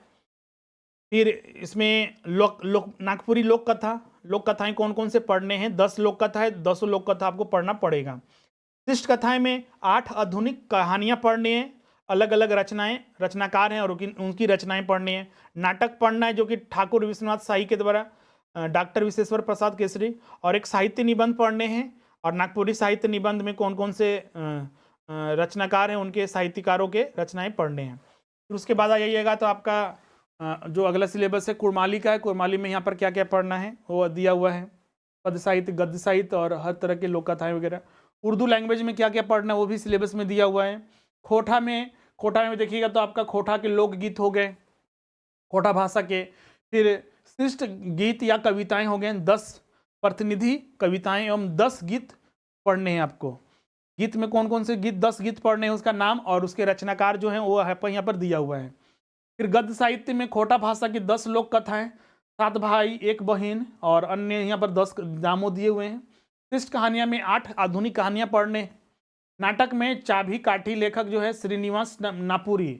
फिर इसमें नागपुरी लोक कथा, लोक कथाएं कौन कौन से पढ़ने हैं, 10 लोक कथा है, 10 लोक कथा आपको पढ़ना पड़ेगा। शिष्ट कथाएं में 8 आधुनिक कहानियां पढ़नी है, अलग अलग रचनाएं, रचनाकार हैं और उनकी रचनाएं पढ़नी है। नाटक पढ़ना है जो कि ठाकुर विश्वनाथ शाही के द्वारा डॉक्टर विश्वेश्वर प्रसाद केसरी, और एक साहित्य निबंध पढ़ने हैं। और नागपुरी साहित्य निबंध में कौन कौन से रचनाकार हैं उनके साहित्यकारों के रचनाएं पढ़ने हैं। फिर उसके बाद आ जाइएगा तो आपका जो अगला सिलेबस है कुरमाली का है। कुरमाली में यहाँ पर क्या क्या पढ़ना है वो दिया हुआ है, पद साहित्य, गद्य साहित्य और हर तरह के लोक कथाएं वगैरह। उर्दू लैंग्वेज में क्या क्या पढ़ना है वो भी सिलेबस में दिया हुआ है। खोटा में देखिएगा तो आपका खोटा के लोकगीत हो गए, खोटा भाषा के। फिर शिष्ट गीत या कविताएं हो गए, 10 प्रतिनिधि कविताएं एवं 10 गीत पढ़ने हैं आपको। गीत में कौन कौन से गीत, 10 गीत पढ़ने हैं, उसका नाम और उसके रचनाकार जो हैं वो यहाँ पर दिया हुआ है। फिर गद्य साहित्य में खोटा भाषा की 10 लोक कथाएं, 7 भाई 1 बहन और अन्य यहाँ पर 10 नामों दिए हुए हैं। शिष्ट कहानियां में 8 आधुनिक कहानियां पढ़ने। नाटक में चाभी काठी लेखक जो है श्रीनिवास नापुरी।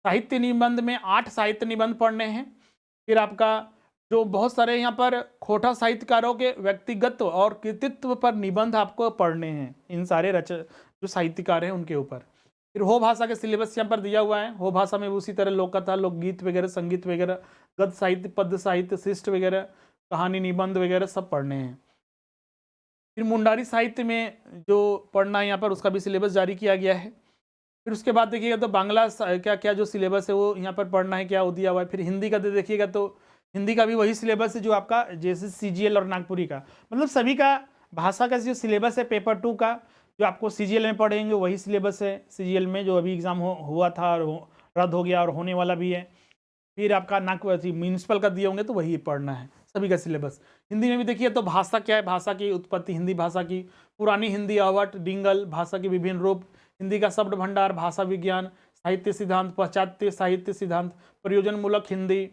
साहित्य निबंध में 8 साहित्य निबंध पढ़ने हैं। फिर आपका जो बहुत सारे यहाँ पर खोटा साहित्यकारों के व्यक्तिगत और कृतित्व पर निबंध आपको पढ़ने हैं, इन सारे जो साहित्यकार हैं उनके ऊपर। फिर हो भाषा के सिलेबस यहाँ पर दिया हुआ है। हो भाषा में उसी तरह लोक कथा, लोकगीत वगैरह, संगीत वगैरह, गद्य साहित्य, पद्य साहित्य, शिष्ट वगैरह, कहानी निबंध वगैरह सब पढ़ने हैं। फिर मुंडारी साहित्य में जो पढ़ना है यहाँ पर उसका भी सिलेबस जारी किया गया है। फिर उसके बाद देखिएगा तो बांग्ला क्या क्या जो सिलेबस है वो यहाँ पर पढ़ना है, क्या वो दिया हुआ है। फिर हिंदी का देखिएगा तो हिंदी का भी वही सिलेबस है जो आपका जैसे CGL और नागपुरी का, मतलब सभी का भाषा का जो सिलेबस है पेपर 2 का जो आपको CGL में पढ़ेंगे वही सिलेबस है। CGL में जो अभी एग्ज़ाम हुआ था और रद्द हो गया और होने वाला भी है। फिर आपका म्यूनिसिपल का दिए होंगे तो वही पढ़ना है, सभी का सिलेबस। हिंदी में भी देखिए तो भाषा क्या है, भाषा की उत्पत्ति, हिंदी भाषा की पुरानी हिंदी, आवट, डिंगल, भाषा के विभिन्न रूप, हिंदी का शब्द भंडार, भाषा विज्ञान, साहित्य सिद्धांत, पाश्चात्य साहित्य सिद्धांत, प्रयोजनमूलक हिंदी,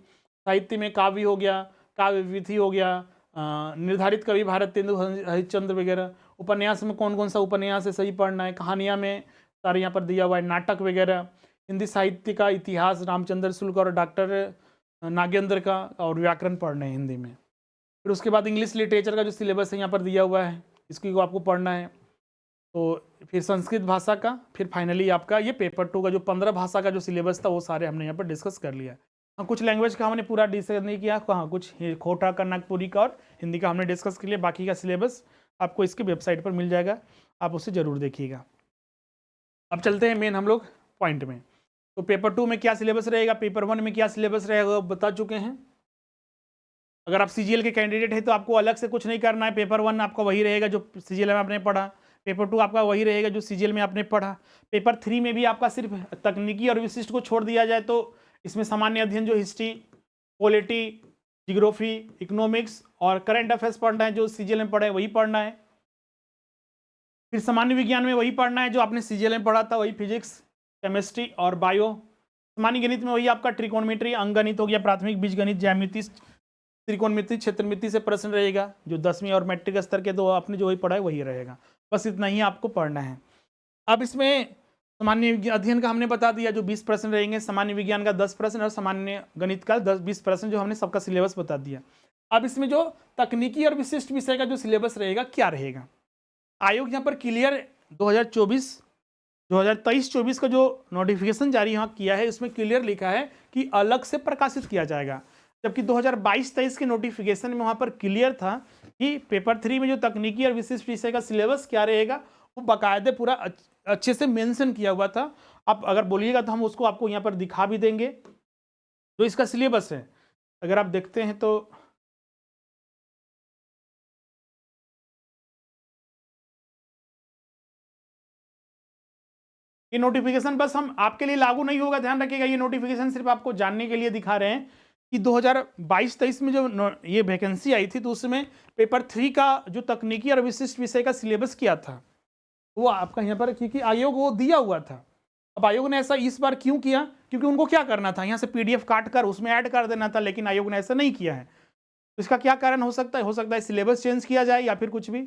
साहित्य में काव्य हो गया, काव्य विधि हो गया, निर्धारित कवि भारतेंदु हरिश्चंद्र वगैरह। उपन्यास में कौन कौन सा उपन्यास है सही पढ़ना है। कहानियाँ में सारे यहाँ पर दिया हुआ है, नाटक वगैरह। हिंदी साहित्य का इतिहास रामचंद्र शुक्ल और डॉक्टर नागेंद्र का, और व्याकरण पढ़ना है हिंदी में। फिर उसके बाद इंग्लिश लिटरेचर का जो सिलेबस है यहाँ पर दिया हुआ है, इसकी को आपको पढ़ना है। तो फिर संस्कृत भाषा का, फिर फाइनली आपका ये पेपर 2 का जो 15 भाषा का जो सिलेबस था वो सारे हमने यहाँ पर डिस्कस कर लिया। हाँ, कुछ लैंग्वेज का हमने पूरा डिस्कस नहीं किया, हाँ कुछ खोटा का, नागपुरी का और हिंदी का हमने डिस्कस कर लिया। बाकी का सिलेबस आपको इसके वेबसाइट पर मिल जाएगा, आप उसे ज़रूर देखिएगा। अब चलते हैं मेन हम लोग पॉइंट में। तो पेपर 2 में क्या सिलेबस रहेगा, पेपर 1 में क्या सिलेबस रहेगा बता चुके हैं। अगर आप CGL के कैंडिडेट हैं तो आपको अलग से कुछ नहीं करना है। पेपर 1 आपका वही रहेगा जो CGL में आपने पढ़ा, पेपर 2 आपका वही रहेगा जो CGL में आपने पढ़ा। पेपर 3 में भी आपका सिर्फ तकनीकी और विशिष्ट को छोड़ दिया जाए तो इसमें सामान्य अध्ययन जो हिस्ट्री, पॉलिटी, जियोग्राफी, इकोनॉमिक्स और करंट अफेयर्स पढ़ना है, जो CGL में पढ़ा है वही पढ़ना है। फिर सामान्य विज्ञान में वही पढ़ना है जो आपने CGL में पढ़ा था, वही फिजिक्स, केमिस्ट्री और बायो। सामान्य गणित में वही आपका त्रिकोणमिति, अंकगणित हो गया, प्राथमिक बीजगणित, ज्यामिति, त्रिकोणमिति, क्षेत्रमिति से प्रश्न रहेगा जो 10वीं और मैट्रिक स्तर के, तो आपने जो वही पढ़ा है वही रहेगा। बस इतना ही आपको पढ़ना है। अब इसमें सामान्य अध्ययन का हमने बता दिया जो 20 प्रश्न रहेंगे, सामान्य विज्ञान का 10 प्रश्न और सामान्य गणित का 10-20 प्रश्न, जो हमने सबका सिलेबस बता दिया। अब इसमें जो तकनीकी और विशिष्ट विषय का जो सिलेबस रहेगा क्या रहेगा, आयोग यहाँ पर क्लियर 2023-24 का जो नोटिफिकेशन जारी यहाँ किया है इसमें क्लियर लिखा है कि अलग से प्रकाशित किया जाएगा, जबकि 2022-23 के नोटिफिकेशन में वहाँ पर क्लियर था कि पेपर 3 में जो तकनीकी और विशिष्ट विषय का सिलेबस क्या रहेगा वो बाकायदे पूरा अच्छे से मेंशन किया हुआ था। आप अगर बोलिएगा तो हम उसको आपको यहाँ पर दिखा भी देंगे जो इसका सिलेबस है। अगर आप देखते हैं तो ये नोटिफिकेशन बस हम आपके लिए लागू नहीं होगा, ध्यान रखिएगा। ये नोटिफिकेशन सिर्फ आपको जानने के लिए दिखा रहे हैं कि 2022-23 में जो ये वैकेंसी आई थी तो उसमें पेपर 3 का जो तकनीकी और विशिष्ट विषय का सिलेबस किया था वो आपका यहाँ पर, क्योंकि आयोग वो दिया हुआ था। अब आयोग ने ऐसा इस बार क्यों किया, क्योंकि उनको क्या करना था, यहाँ से PDF काट कर उसमें ऐड कर देना था, लेकिन आयोग ने ऐसा नहीं किया है। तो इसका क्या कारण हो सकता है? हो सकता है सिलेबस चेंज किया जाए या फिर कुछ भी।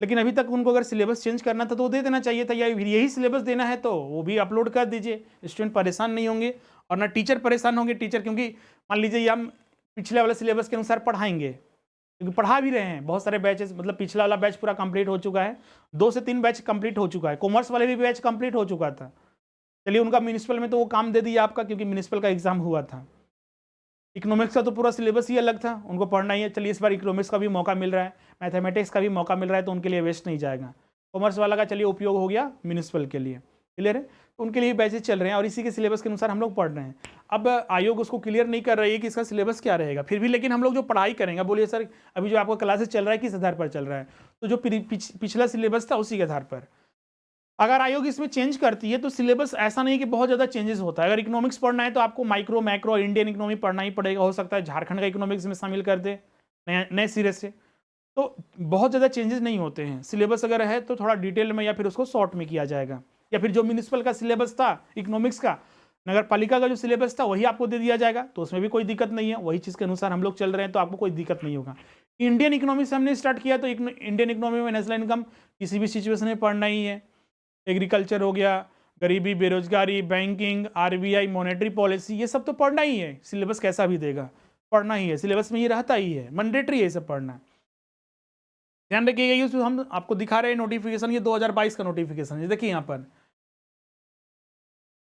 लेकिन अभी तक उनको अगर सिलेबस चेंज करना था तो वो दे देना चाहिए था, या यही सिलेबस देना है तो वो भी अपलोड कर दीजिए, स्टूडेंट परेशान नहीं होंगे और ना टीचर परेशान होंगे। टीचर क्योंकि मान लीजिए हम पिछले वाले सिलेबस के अनुसार पढ़ाएंगे, क्योंकि पढ़ा भी रहे हैं बहुत सारे बैचेस, मतलब पिछला वाला बैच पूरा कंप्लीट हो चुका है, 2 से 3 बैच कंप्लीट हो चुका है, कॉमर्स वाले भी बैच कंप्लीट हो चुका था। चलिए उनका म्यूनिसिपल में तो वो काम दे दिया आपका, क्योंकि म्यूनिसिपल का एग्जाम हुआ था। इकोनॉमिक्स का तो पूरा सिलेबस ही अलग था, उनको पढ़ना ही है। चलिए इस बार इकोनॉमिक्स का भी मौका मिल रहा है, मैथमेटिक्स का भी मौका मिल रहा है, तो उनके लिए वेस्ट नहीं जाएगा। कॉमर्स वाला का चलिए उपयोग हो गया म्यूनिसिपल के लिए, क्लियर है। तो उनके लिए बैचेज चल रहे हैं और इसी के सिलेबस के अनुसार हम लोग पढ़ रहे हैं। अब आयोग उसको क्लियर नहीं कर रही है कि इसका सिलेबस क्या रहेगा, फिर भी लेकिन हम लोग जो पढ़ाई करेंगे, बोलिए सर अभी जो आपका क्लासेस चल रहा है किस आधार पर चल रहा है, तो जो पिछला सिलेबस था उसी के आधार पर। अगर आयोग इसमें चेंज करती है तो सिलेबस ऐसा नहीं कि बहुत ज़्यादा चेंजेस होता है। अगर इकोनॉमिक्स पढ़ना है तो आपको माइक्रो मैक्रो इंडियन इकोनॉमी पढ़ना ही पड़ेगा, हो सकता है झारखंड का इकोनॉमिक्स में शामिल कर दे नए सिरे से, तो बहुत ज़्यादा चेंजेस नहीं होते हैं। सिलेबस अगर है तो थोड़ा डिटेल में या फिर उसको शॉर्ट में किया जाएगा, या फिर जो म्यूनिसिपल का सिलेबस था इकोनॉमिक्स का, नगर पालिका का जो सिलेबस था वही आपको दे दिया जाएगा, तो उसमें भी कोई दिक्कत नहीं है, वही चीज़ के अनुसार हम लोग चल रहे हैं, तो आपको कोई दिक्कत नहीं होगा। इंडियन इकोनॉमी से हमने स्टार्ट किया तो इंडियन इकोनॉमी में नेशनल इनकम किसी भी सिचुएशन में पढ़ना ही है, एग्रीकल्चर हो गया, गरीबी, बेरोजगारी, बैंकिंग, आरबीआई, मॉनेटरी पॉलिसी, ये सब तो पढ़ना ही है। सिलेबस कैसा भी देगा पढ़ना ही है, सिलेबस में ये रहता ही है, मैंडेटरी है ये सब पढ़ना। ध्यान रखिएगा, ये हम आपको दिखा रहे हैं नोटिफिकेशन, ये 2022 का नोटिफिकेशन है। देखिए यहाँ पर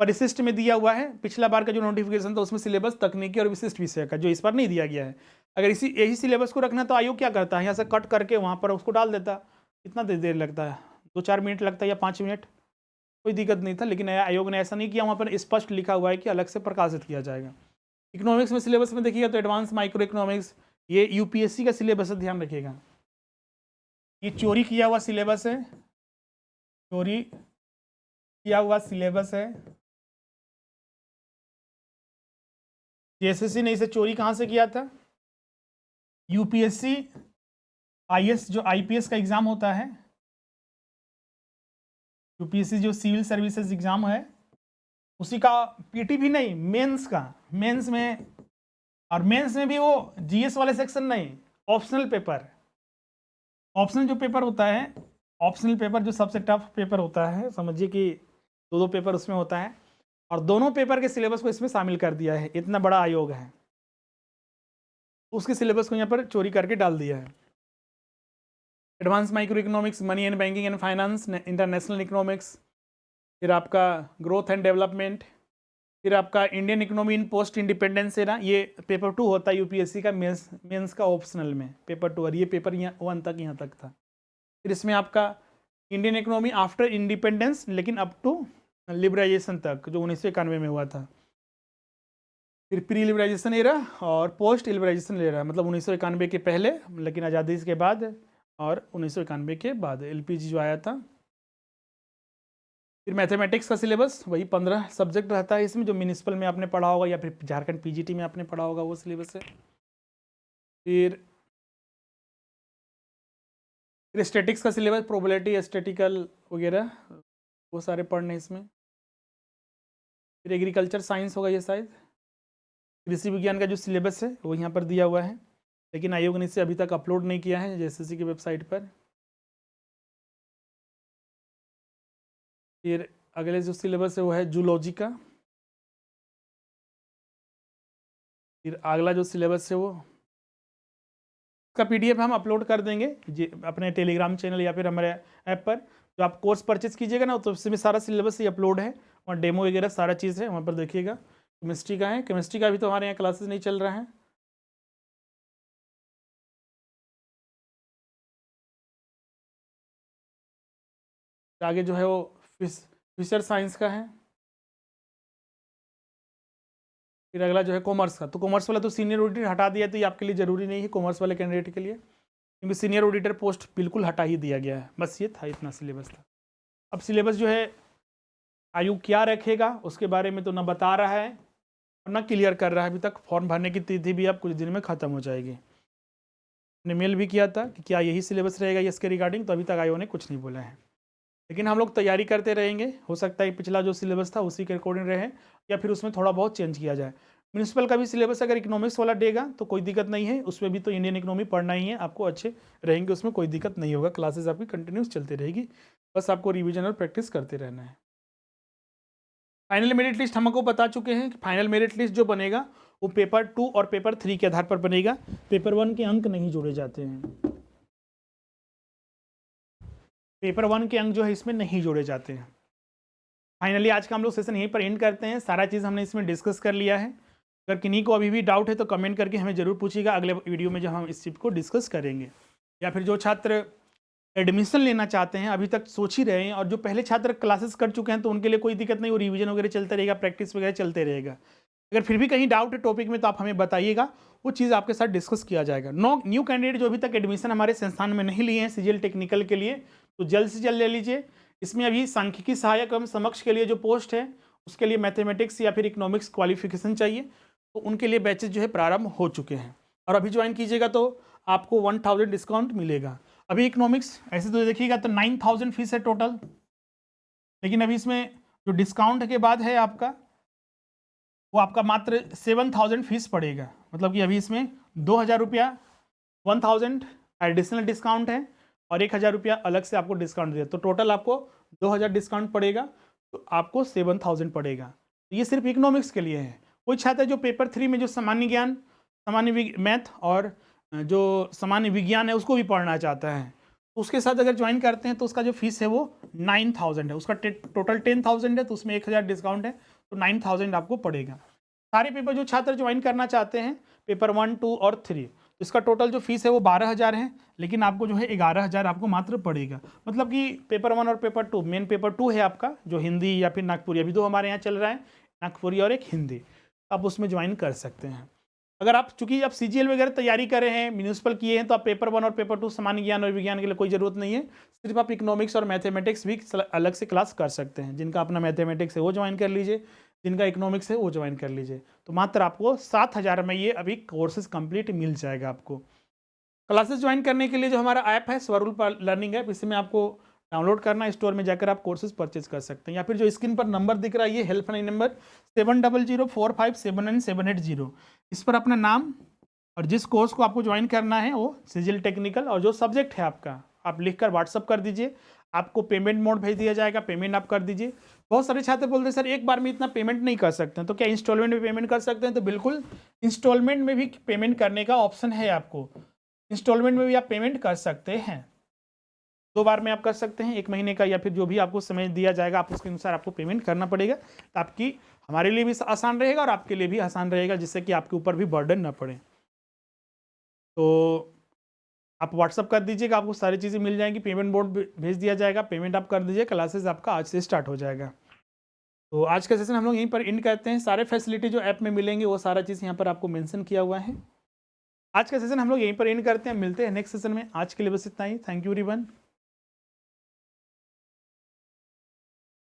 परिशिष्ट में दिया हुआ है, पिछला बार का जो नोटिफिकेशन था उसमें सिलेबस तकनीकी और विशिष्ट विषय का, जो इस बार नहीं दिया गया है। अगर यही सिलेबस को रखना तो आयोग क्या करता है, यहाँ से कट करके वहाँ पर उसको डाल देता। कितना देर लगता है, 2-4 मिनट लगता है या 5 मिनट, कोई दिक्कत नहीं था। लेकिन आयोग ने ऐसा नहीं किया, वहाँ पर स्पष्ट लिखा हुआ है कि अलग से प्रकाशित किया जाएगा। इकोनॉमिक्स में सिलेबस में देखिएगा तो एडवांस माइक्रो इकोनॉमिक्स, ये यूपीएससी का सिलेबस है, ध्यान रखिएगा। ये चोरी किया हुआ सिलेबस है, चोरी किया हुआ सिलेबस है। जेएसएससी ने इसे चोरी कहाँ से किया था, यूपीएससी आईएएस जो आईपीएस का एग्जाम होता है, यूपीएससी जो सिविल सर्विसेज एग्जाम है उसी का, पीटी भी नहीं, मेंस का, मेंस में, और मेंस में भी वो जीएस वाले सेक्शन नहीं, ऑप्शनल पेपर, ऑप्शनल जो पेपर होता है, ऑप्शनल पेपर जो सबसे टफ पेपर होता है, समझिए कि 2 पेपर उसमें होता है, और दोनों पेपर के सिलेबस को इसमें शामिल कर दिया है। इतना बड़ा आयोग है, उसके सिलेबस को यहाँ पर चोरी करके डाल दिया है। Advance micro economics, money and banking and finance, international economics, फिर आपका ग्रोथ एंड डेवलपमेंट, फिर आपका Indian economy in post independence era, ये पेपर 2 होता है यूपीएससी का, मेंस का ऑप्शनल में पेपर 2, और ये पेपर यहाँ 1 तक यहाँ तक था। फिर इसमें आपका इंडियन इकोनॉमी आफ्टर इंडिपेंडेंस, लेकिन अप टू लिबरलाइजेशन तक, जो 1991 में हुआ था। फिर प्री लिबरलाइजेशन एरा और पोस्ट लिबरलाइजेशन एरा, मतलब 1991 के पहले लेकिन आज़ादी के बाद, और 1991 के बाद एलपीजी जो आया था। फिर मैथमेटिक्स का सिलेबस वही 15 सब्जेक्ट रहता है इसमें, जो म्यूनिसिपल में आपने पढ़ा होगा या फिर झारखंड पीजीटी में आपने पढ़ा होगा, वो सिलेबस है। फिर स्टैटिक्स का सिलेबस, प्रोबेबिलिटी, स्टैटिकल वगैरह, वो सारे पढ़ने इसमें। फिर एग्रीकल्चर साइंस होगा ये शायद। कृषि विज्ञान का जो सिलेबस है वो यहाँ पर दिया हुआ है, लेकिन आयोग ने इसे अभी तक अपलोड नहीं किया है जेएसएससी की वेबसाइट पर। फिर अगले जो सिलेबस है वो है जूलॉजी का। फिर अगला जो सिलेबस है वो का पीडीएफ हम अपलोड कर देंगे अपने टेलीग्राम चैनल या फिर हमारे ऐप पर। जो आप कोर्स परचेज कीजिएगा ना, तो उसमें सारा सिलेबस ही अपलोड है, और डेमो वगैरह सारा चीज़ है, वहाँ पर देखिएगा। केमिस्ट्री का है, केमिस्ट्री का भी तो हमारे यहाँ क्लासेस नहीं चल रहा है। आगे जो है वो फिशर साइंस का है। फिर अगला जो है कॉमर्स का, तो कॉमर्स वाला तो सीनियर ऑडिटर हटा दिया, तो ये आपके लिए ज़रूरी नहीं है कॉमर्स वाले कैंडिडेट के लिए, क्योंकि सीनियर ऑडिटर पोस्ट बिल्कुल हटा ही दिया गया है। बस ये था, इतना सिलेबस था। अब सिलेबस जो है आयोग क्या रखेगा उसके बारे में तो ना बता रहा है और ना क्लियर कर रहा है अभी तक। फॉर्म भरने की तिथि भी अब कुछ दिन में ख़त्म हो जाएगी। मैंने मेल भी किया था कि क्या यही सिलेबस रहेगा इसके रिगार्डिंग, तो अभी तक आयोग ने कुछ नहीं बोला है, लेकिन हम लोग तैयारी करते रहेंगे। हो सकता है पिछला जो सिलेबस था उसी के अकॉर्डिंग रहे, या फिर उसमें थोड़ा बहुत चेंज किया जाए। म्यूनिसिपल का भी सिलेबस अगर इकोनॉमिक्स वाला देगा तो कोई दिक्कत नहीं है, उसमें भी तो इंडियन इकोनॉमी पढ़ना ही है, आपको अच्छे रहेंगे, उसमें कोई दिक्कत नहीं होगा, क्लासेस आपकी कंटिन्यूस चलती रहेगी, बस आपको रिवीजन और प्रैक्टिस करते रहना है। फाइनल मेरिट लिस्ट हमको बता चुके हैं कि फाइनल मेरिट लिस्ट जो बनेगा वो पेपर 2 और पेपर 3 के आधार पर बनेगा, पेपर 1 के अंक नहीं जोड़े जाते हैं, पेपर 1 के अंक जो है इसमें नहीं जोड़े जाते हैं। फाइनली आज का हम लोग सेशन यहीं पर एंड करते हैं, सारा चीज़ हमने इसमें डिस्कस कर लिया है। अगर किन्हीं को अभी भी डाउट है तो कमेंट करके हमें ज़रूर पूछिएगा, अगले वीडियो में जब हम इस चीज़ को डिस्कस करेंगे। या फिर जो छात्र एडमिशन लेना चाहते हैं, अभी तक सोच ही रहे हैं, और जो पहले छात्र क्लासेस कर चुके हैं तो उनके लिए कोई दिक्कत नहीं, वो रिवीजन वगैरह चलता रहेगा, प्रैक्टिस वगैरह चलते रहेगा। अगर फिर भी कहीं डाउट है टॉपिक में तो आप हमें बताइएगा, वो चीज़ आपके साथ डिस्कस किया जाएगा। न्यू कैंडिडेट जो अभी तक एडमिशन हमारे संस्थान में नहीं लिए हैं सीजीएल टेक्निकल के लिए, तो जल्द से जल्द ले लीजिए। इसमें अभी सांख्यिकी सहायक एवं समक्ष के लिए जो पोस्ट है उसके लिए मैथमेटिक्स या फिर इकोनॉमिक्स क्वालिफिकेशन चाहिए, तो उनके लिए बैचेज जो है प्रारंभ हो चुके हैं, और अभी ज्वाइन कीजिएगा तो आपको 1000 डिस्काउंट मिलेगा। अभी इकोनॉमिक्स ऐसे तो देखिएगा तो 9000 फीस है टोटल, लेकिन अभी इसमें जो डिस्काउंट के बाद है आपका, वो आपका मात्र 7000 फीस पड़ेगा, मतलब कि अभी इसमें 2000 रुपया 1000 एडिशनल डिस्काउंट है और 1000 रुपया अलग से आपको डिस्काउंट दिया, तो टोटल आपको 2000 डिस्काउंट पड़ेगा, तो आपको 7000 पड़ेगा। ये सिर्फ इकोनॉमिक्स के लिए है। कोई छात्र है जो पेपर 3 में जो सामान्य ज्ञान, सामान्य मैथ और जो सामान्य विज्ञान है उसको भी पढ़ना चाहता है, तो उसके साथ अगर ज्वाइन करते हैं तो उसका जो फीस है वो 9000 है, उसका टोटल 10000 है, तो उसमें 1000 डिस्काउंट है, तो 9000 आपको पड़ेगा। सारे पेपर जो छात्र ज्वाइन करना चाहते हैं पेपर 1, 2 और 3, इसका टोटल जो फीस है वो 12000 है, लेकिन आपको जो है 11000 आपको मात्र पड़ेगा। मतलब कि पेपर 1 और पेपर 2, मेन पेपर 2 है आपका जो हिंदी या फिर नागपुरी, अभी 2 हमारे यहाँ चल रहा है, नागपुरी और एक हिंदी, आप उसमें ज्वाइन कर सकते हैं। अगर आप चूंकि आप सीजीएल वगैरह तैयारी कर रहे हैं, म्यूनिसिपल किए हैं, तो आप पेपर 1 और पेपर 2 सामान्य ज्ञान और विज्ञान के लिए कोई ज़रूरत नहीं है, सिर्फ आप इकोनॉमिक्स और मैथमेटिक्स भी अलग से क्लास कर सकते हैं। जिनका अपना मैथमेटिक्स है वो ज्वाइन कर लीजिए, जिनका इकोनॉमिक्स है वो ज्वाइन कर लीजिए, तो मात्र आपको 7000 में ये अभी कोर्सेज कंप्लीट मिल जाएगा। आपको क्लासेस ज्वाइन करने के लिए जो हमारा ऐप है स्वरूप लर्निंग ऐप, इसमें आपको डाउनलोड करना, स्टोर में जाकर आप कोर्सेज परचेज कर सकते हैं, या फिर जो स्क्रीन पर नंबर दिख रहा है ये हेल्पलाइन नंबर 7004579780, इस पर अपना नाम और जिस कोर्स को आपको ज्वाइन करना है वो सीजीएल टेक्निकल और जो सब्जेक्ट है आपका आप लिखकर व्हाट्सअप कर दीजिए, आपको पेमेंट मोड भेज दिया जाएगा, पेमेंट आप कर दीजिए। बहुत सारे छात्र बोलते हैं सर एक बार में इतना पेमेंट नहीं कर सकते हैं, तो क्या इंस्टॉलमेंट में पेमेंट कर सकते हैं? तो बिल्कुल इंस्टॉलमेंट में भी पेमेंट करने का ऑप्शन है, आपको इंस्टॉलमेंट में भी आप पेमेंट कर सकते हैं, 2 बार में आप कर सकते हैं, 1 महीने का या फिर जो भी आपको समय दिया जाएगा आप उसके अनुसार आपको पेमेंट करना पड़ेगा, तो आपकी हमारे लिए भी आसान रहेगा और आपके लिए भी आसान रहेगा, जिससे कि आपके ऊपर भी बर्डन ना पड़े। तो आप व्हाट्सअप कर दीजिएगा, आपको सारी चीज़ें मिल जाएंगी, पेमेंट बोर्ड भेज दिया जाएगा, पेमेंट आप कर दीजिए, क्लासेस आपका आज से स्टार्ट हो जाएगा। तो आज का सेशन हम लोग यहीं पर एंड करते हैं। सारे फैसिलिटी जो ऐप में मिलेंगे वो सारा चीज़ यहाँ पर आपको मेंशन किया हुआ है। आज का सेशन हम लोग यहीं पर एंड करते हैं, मिलते हैं नेक्स्ट सेशन में। आज के लिए बस इतना ही। Thank you everyone.